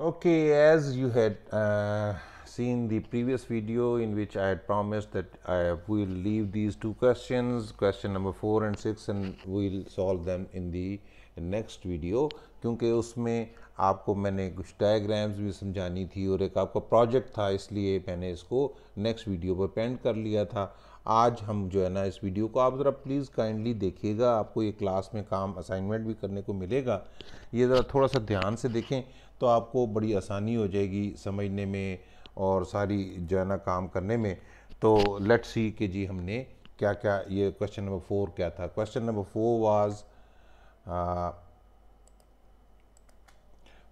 Okay, as you had seen the previous video in which I had promised that I will leave these two questions, question number 4 and 6, and we'll solve them in the next video, क्योंकि उसमें आपको मैंने कुछ diagrams भी समझानी थी और एक आपका प्रोजेक्ट था, इसलिए मैंने इसको नेक्स्ट वीडियो पर पेंड कर लिया था। आज हम जो है ना इस वीडियो को आप ज़रा प्लीज़ काइंडली देखिएगा, आपको ये क्लास में काम असाइनमेंट भी करने को मिलेगा। ये ज़रा थोड़ा सा ध्यान से देखें तो आपको बड़ी आसानी हो जाएगी समझने में और सारी जो है ना काम करने में। तो लेट्स सी कि जी हमने क्या क्या, ये क्वेश्चन नंबर 4 क्या था। Question number 4 was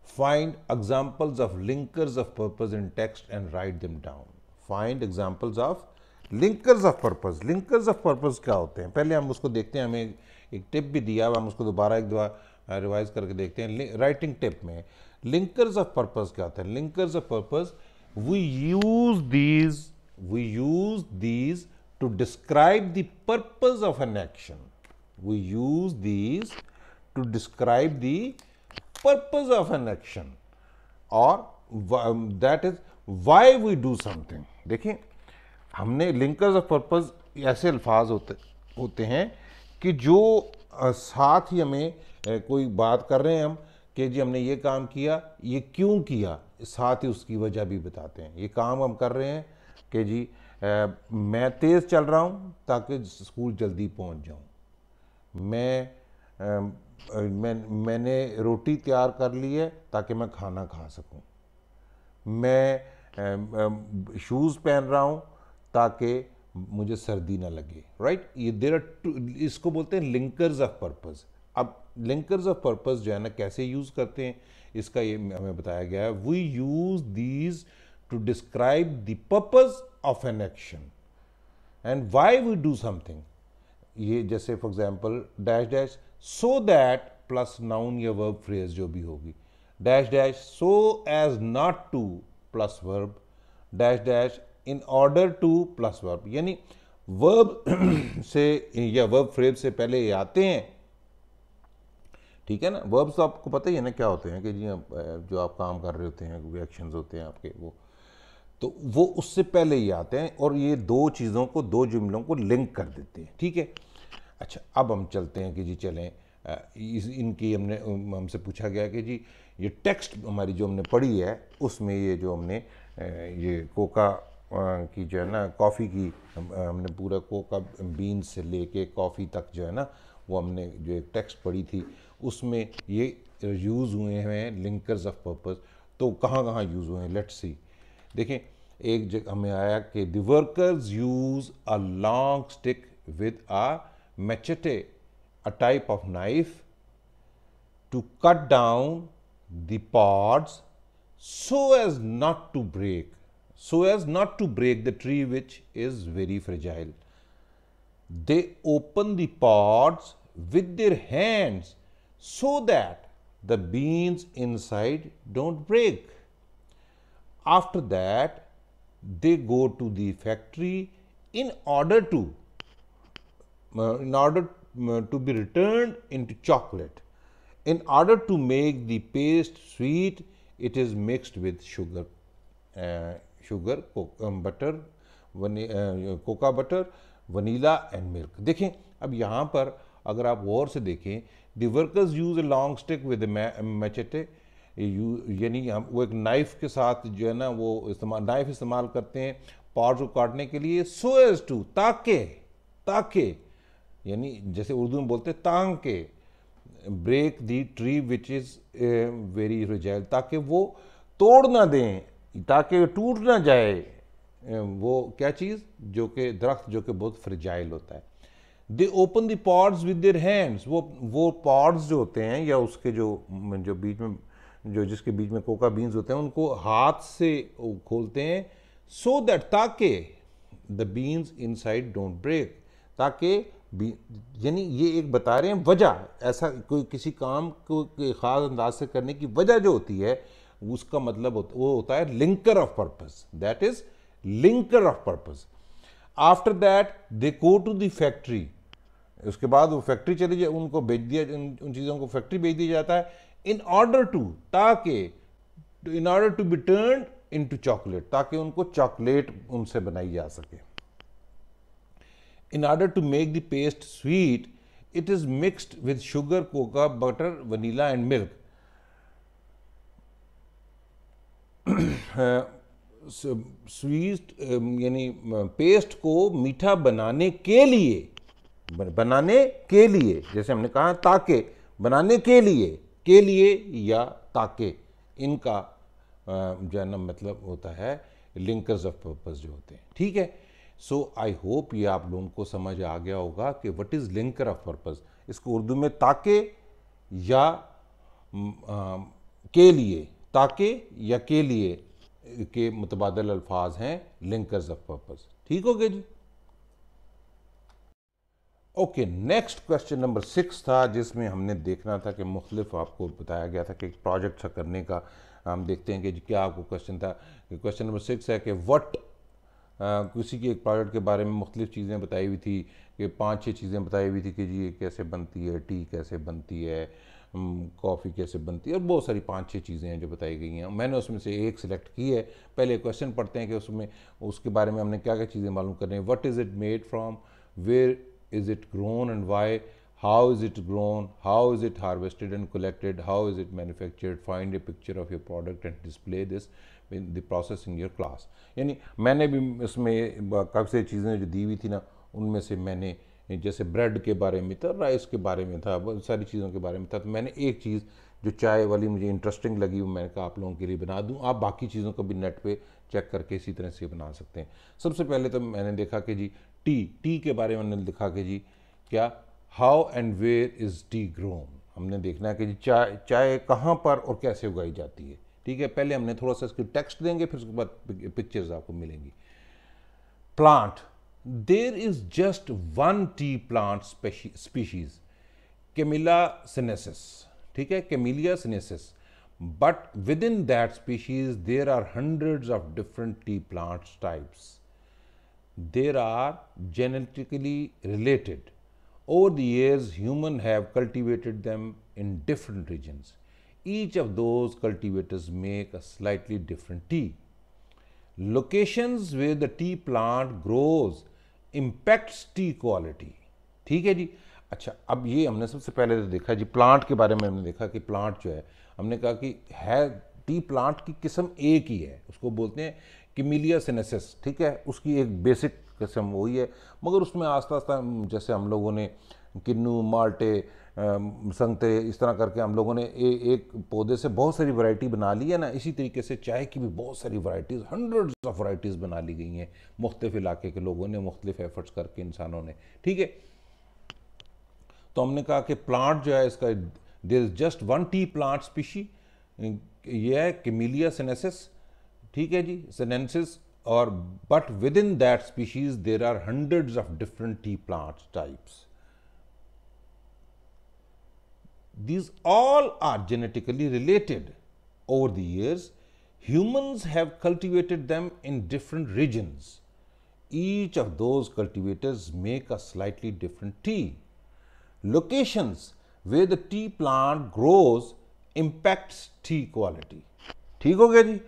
find examples of linkers of purpose in text and write them down. Find examples of linkers of purpose. linkers of purpose क्या होते हैं, पहले हम उसको देखते हैं। हमें एक टिप भी दिया हुआ, हम उसको दोबारा एक दफा रिवाइज करके देखते हैं। राइटिंग टिप में linkers of purpose क्या होता है। linkers of purpose, we use these to describe the purpose of an action. We use these to describe the purpose of an action or that is why we do something. देखिए हमने linkers of purpose ऐसे अल्फाज होते हैं कि जो साथ ही हमें कोई बात कर रहे हैं हम कि जी हमने ये काम किया, ये क्यों किया, साथ ही उसकी वजह भी बताते हैं। ये काम हम कर रहे हैं कि जी मैं तेज़ चल रहा हूँ ताकि स्कूल जल्दी पहुँच जाऊँ। मैंने रोटी तैयार कर ली है ताकि मैं खाना खा सकूं। मैं शूज़ पहन रहा हूं ताकि मुझे सर्दी ना लगे। राइट, ये देयर आर, इसको बोलते हैं लिंकर्स ऑफ पर्पस। अब लिंकर्स ऑफ पर्पस जो है ना कैसे यूज़ करते हैं, इसका ये हमें बताया गया है। We use these to describe the purpose of an action and why we do something. ये जैसे for example dash dash so that plus noun या वर्ब फ्रेज जो भी होगी, dash dash so as not to plus verb, dash dash in order to plus verb. यानी verb से या verb phrase से पहले ये आते हैं, ठीक है ना। वर्ब्स तो आपको पता ही है ना क्या होते हैं कि जी जो आप काम कर रहे होते हैं, एक्शंस होते हैं आपके, वो उससे पहले ही आते हैं और ये दो चीज़ों को, दो जुमलों को लिंक कर देते हैं। ठीक है, अच्छा अब हम चलते हैं कि जी चलें इनकी हमसे पूछा गया कि जी ये टेक्स्ट हमारी जो हमने पढ़ी है उसमें ये जो हमने ये कोका की जो है ना कॉफ़ी की हमने पूरा कोका बीन्स से लेके कॉफ़ी तक जो है ना वो हमने जो एक टेक्स्ट पढ़ी थी उसमें ये यूज़ हुए हैं लिंकर्स ऑफ पर्पस। तो कहाँ कहाँ यूज़ हुए हैं, लेट्स सी। देखें एक जगह हमें आया कि the workers use a long stick with a machete, a type of knife, to cut down the pods so as not to break the tree which is very fragile. They open the pods with their hands so that the beans inside don't break. After that, they go to the factory in order to be returned into chocolate. In order to make the paste sweet, it is mixed with sugar, butter, cocoa butter, vanilla and milk. देखें अब यहाँ पर अगर आप गौर से देखें, the workers use a long stick with a machete, यानी हम वो एक नाइफ के साथ जो है ना वो नाइफ इस्तेमाल करते हैं पॉड्स को काटने के लिए, so as to ताकि यानी जैसे उर्दू में बोलते तांके, break the tree which is very fragile, ताकि वो तोड़ ना दें, ताकि टूट ना जाए वो क्या चीज़, जो कि दरख्त जो कि बहुत फ्रेजाइल होता है। दे open the pods with their hands, वो पॉड्स जो होते हैं या उसके जो बीच में जिसके बीच में कोका बीन्स होते हैं उनको हाथ से खोलते हैं, सो दैट ताकि the beans inside don't break, ताकि यानी ये एक बता रहे हैं वजह, ऐसा कोई किसी काम को ख़ास अंदाज से करने की वजह जो होती है उसका मतलब वो होता है linker of purpose, that is linker of purpose. After that they go to the factory, उसके बाद वो फैक्ट्री चली जाए, उनको भेज दिया, उन चीज़ों को फैक्ट्री भेज दिया जाता है। इन ऑर्डर टू, ताकि in order to be turn into chocolate, ताकि उनको चॉकलेट उनसे बनाई जा सके। In order to make the paste sweet it is mixed with sugar, cocoa, butter, vanilla and milk. Sweet यानी पेस्ट को मीठा बनाने के लिए, जैसे हमने कहा ताकि, बनाने के लिए या ताकि, इनका जो है ना मतलब होता है लिंकर्स ऑफ पर्पस जो होते हैं। ठीक है, सो आई होप ये आप लोगों को समझ आ गया होगा कि what is linker of purpose. इसको उर्दू में ताकि या के लिए, ताकि या के लिए के मुतबादल अल्फाज हैं लिंकर्स ऑफ पर्पस। ठीक हो गया जी। ओके, नेक्स्ट क्वेश्चन नंबर 6 था, जिसमें हमने देखना था कि मुख्तलिफ, आपको बताया गया था कि एक प्रोजेक्ट सा करने का। हम देखते हैं कि जी क्या आपको क्वेश्चन था। क्वेश्चन नंबर 6 है कि व्हाट, किसी के एक प्रोजेक्ट के बारे में मुख्तलिफ चीज़ें बताई हुई थी, कि 5-6 चीज़ें बताई हुई थी कि जी ये कैसे बनती है, टी कैसे बनती है, कॉफ़ी कैसे बनती है, और बहुत सारी 5-6 चीज़ें हैं जो बताई गई हैं। मैंने उसमें से एक सिलेक्ट की है। पहले क्वेश्चन पढ़ते हैं कि उसमें, उसके बारे में हमने क्या क्या चीज़ें मालूम करनी है। What is it made from, where is it grown and why, how is it grown, how is it harvested and collected, how is it manufactured, find a picture of your product and display this in the process in your class। यानी मैंने भी इसमें काफ़ी सारी चीज़ें जो दी हुई थी ना, उनमें से मैंने, जैसे ब्रेड के बारे में था, राइस के बारे में था, बहुत सारी चीज़ों के बारे में था, तो मैंने एक चीज़ जो चाय वाली मुझे इंटरेस्टिंग लगी, वो मैंने कहा आप लोगों के लिए बना दूं। आप बाकी चीज़ों को भी नेट पे चेक करके इसी तरह से बना सकते हैं। सबसे पहले तो मैंने देखा कि जी टी के बारे में मैंने लिखा कि जी क्या, how and where is tea grown. हमने देखना है कि जी चाय कहाँ पर और कैसे उगाई जाती है। ठीक है, पहले हमने थोड़ा सा इसकी टेक्स्ट देंगे, फिर उसके बाद पिक्चर्स आपको मिलेंगी। Plant, there is just one tea plant species, camellia sinensis. ठीक है, camellia sinensis, but within that species there are hundreds of different tea plant types. There are genetically related. Over the years, humans have cultivated them in different regions. Each of those cultivators make a slightly different tea. Locations where the tea plant grows impacts tea quality. ठीक है जी। अच्छा, अब ये हमने सबसे पहले तो देखा जी प्लांट के बारे में। हमने देखा कि प्लांट जो है, हमने कहा कि है टी प्लांट की किस्म एक ही है, उसको बोलते हैं कैमिलिया सिनेसिस। ठीक है, उसकी एक बेसिक किस्म वही है, मगर उसमें आस्ता आस्ता जैसे हम लोगों ने किन्नू, माल्टे, संगतरे, इस तरह करके हम लोगों ने एक पौधे से बहुत सारी वैरायटी बना ली है ना। इसी तरीके से चाय की भी बहुत सारी वैरायटीज़, हंड्रेड्स ऑफ वैरायटीज़ बना ली गई हैं मुख्तलिफ इलाके के लोगों ने, मुख्तलिफ एफर्ट्स करके इंसानों ने। ठीक है, तो हमने कहा कि प्लांट जो है इसका, there is just one tea plant species, ये है कैमिलिया सिनेसिस। ठीक है जी, सिनेंसिस, और but within that species there are hundreds of different tea plant types. These all are genetically related. Over the years, humans have cultivated them in different regions. Each of those cultivators make a slightly different tea. Locations where the tea plant grows impacts tea quality. ठीक हो गया जी।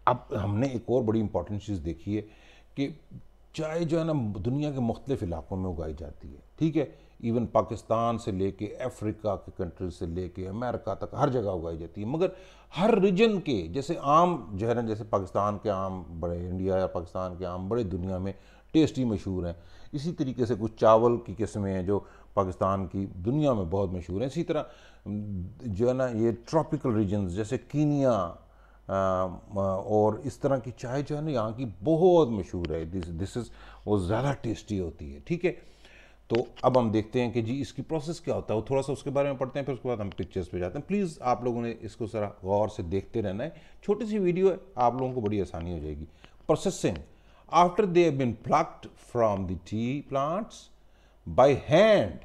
अब हमने एक और बड़ी important चीज़ देखी है कि चाय जो है ना दुनिया के मुख्तलिफ इलाकों में उगाई जाती है। ठीक है, इवन पाकिस्तान से लेके अफ्रीका के कंट्रीज से लेके अमेरिका तक हर जगह उगाई जाती है, मगर हर रीजन के, जैसे आम जो है ना, जैसे पाकिस्तान के आम बड़े, इंडिया या पाकिस्तान के आम बड़े दुनिया में टेस्टी मशहूर हैं, इसी तरीके से कुछ चावल की किस्में हैं जो पाकिस्तान की दुनिया में बहुत मशहूर हैं। इसी तरह जो है ना ये ट्रॉपिकल रीजन्स जैसे कीनिया और इस तरह की चाय जो है ना यहाँ की बहुत मशहूर है। दिस इज़ वो ज़्यादा टेस्टी होती है। ठीक है, तो अब हम देखते हैं कि जी इसकी प्रोसेस क्या होता है, वो थोड़ा सा उसके बारे में पढ़ते हैं, फिर उसके बाद हम पिक्चर्स पे जाते हैं। प्लीज़ आप लोगों ने इसको ज़रा गौर से देखते रहना है, छोटी सी वीडियो है, आप लोगों को बड़ी आसानी हो जाएगी। Processing, after they have been plucked from the tea plants by hand,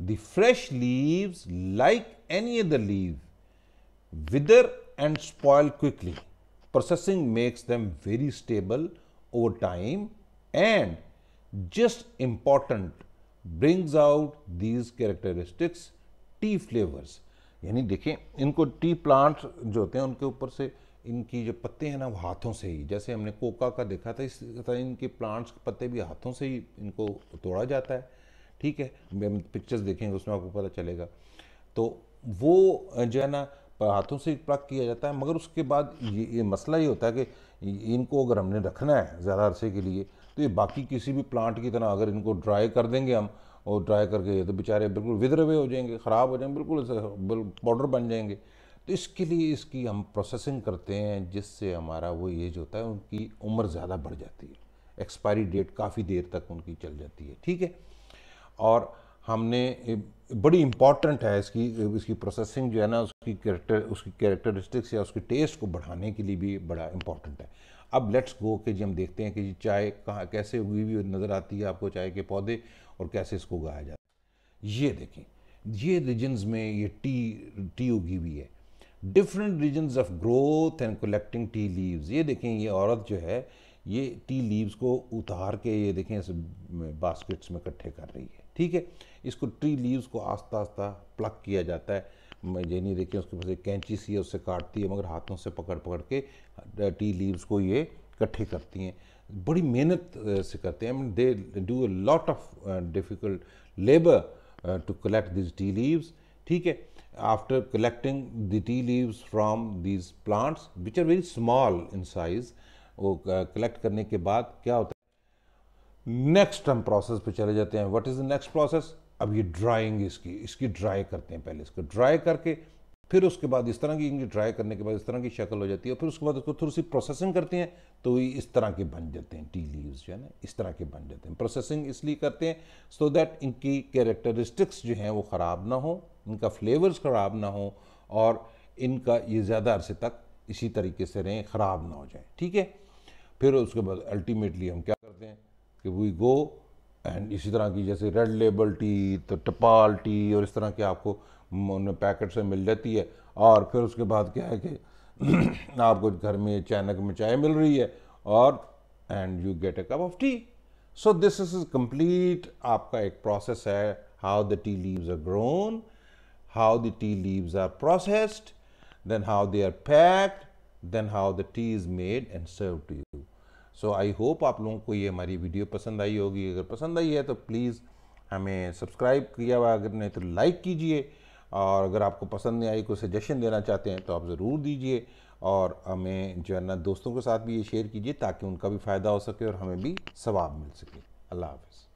the fresh leaves like any other leave wither and spoil quickly. Processing makes them very stable over time and, just important, brings out these characteristics tea flavors. यानी देखें, इनको T plant जो होते हैं उनके ऊपर से इनकी जो पत्ते हैं ना वो हाथों से ही, जैसे हमने कोका का देखा था, इस तरह इनके प्लांट्स के पत्ते भी हाथों से ही इनको तोड़ा जाता है। ठीक है, पिक्चर्स देखेंगे उसमें आपको पता चलेगा। तो वो जो है ना हाथों से प्लग किया जाता है, मगर उसके बाद ये मसला ये होता है कि इनको अगर हमने रखना है ज़्यादा अरसे के लिए, तो ये बाकी किसी भी प्लांट की तरह अगर इनको ड्राई कर देंगे हम, और ड्राई करके ये तो बेचारे बिल्कुल विदर हुए हो जाएंगे, ख़राब हो जाएंगे, बिल्कुल पाउडर बन जाएंगे। तो इसके लिए इसकी हम प्रोसेसिंग करते हैं, जिससे हमारा वो एज होता है उनकी उम्र ज़्यादा बढ़ जाती है, एक्सपायरी डेट काफ़ी देर तक उनकी चल जाती है। ठीक है, और हमने बड़ी इम्पॉर्टेंट है इसकी इसकी प्रोसेसिंग जो है ना, उसकी कैरेक्टरिस्टिक्स या उसकी टेस्ट को बढ़ाने के लिए भी बड़ा इम्पॉर्टेंट है। अब लेट्स गो कि जी हम देखते हैं कि जी चाय कहाँ कैसे उगी हुई नज़र आती है आपको, चाय के पौधे, और कैसे इसको उगाया जाता है। ये देखें, ये रीजन्स में ये टी उगी हुई है, different reasons of growth and collecting tea leaves. ये देखें, ये औरत जो है ये टी लीव्स को उतार के ये देखें इस बास्केट्स में इकट्ठे कर रही है। ठीक है, इसको टी लीव्स को आस्ता आस्ता प्लग किया जाता है। ये नहीं देखें उसके पास एक कैंची सी है, उससे काटती है, मगर हाथों से पकड़ पकड़ के टी लीव्स को ये इकट्ठे करती हैं। बड़ी मेहनत से करते हैं, they do a lot of difficult labour to collect this tea leaves. ठीक है, after collecting the tea leaves from these plants which are very small in size, वो कलेक्ट करने के बाद क्या होता है, नेक्स्ट हम प्रोसेस पे चले जाते हैं। What is the next process? अब ये ड्राइंग इसकी ड्राई करते हैं, पहले इसको ड्राई करके फिर उसके बाद इस तरह की, इनकी ड्राई करने के बाद इस तरह की शक्ल हो जाती है, फिर उसके बाद उसको थोड़ी सी प्रोसेसिंग करते हैं, तो ये इस तरह के बन जाते हैं टी लीव्स जो है ना, इस तरह के बन जाते हैं। प्रोसेसिंग इसलिए करते हैं सो दैट इनकी कैरेक्टरिस्टिक्स जो हैं वो ख़राब ना हो, इनका फ्लेवर्स ख़राब ना हो, और इनका ये ज़्यादा अरसे तक इसी तरीके से रहें, ख़राब ना हो जाए। ठीक है, फिर उसके बाद अल्टीमेटली हम क्या करते हैं कि वी गो एंड इसी तरह की जैसे रेड लेबल टी, तो टपाल टी और इस तरह के आपको पैकेट से मिल जाती है। और फिर उसके बाद क्या है कि आपको घर में चैनक में चाय मिल रही है, और and you get a cup of tea. So this is complete आपका एक प्रोसेस है, how the tea leaves are grown, how the tea leaves are processed, then how they are packed, then how the tea is made and served to you. So I hope आप लोगों को ये हमारी video पसंद आई होगी। अगर पसंद आई है तो प्लीज़ हमें सब्सक्राइब किया हुआ, अगर नहीं तो लाइक कीजिए, और अगर आपको पसंद नहीं आई, कोई सजेशन देना चाहते हैं तो आप ज़रूर दीजिए, और हमें जो है ना दोस्तों के साथ भी ये शेयर कीजिए ताकि उनका भी फ़ायदा हो सके और हमें भी सवाब मिल सके। अल्लाह हाफ़िज़।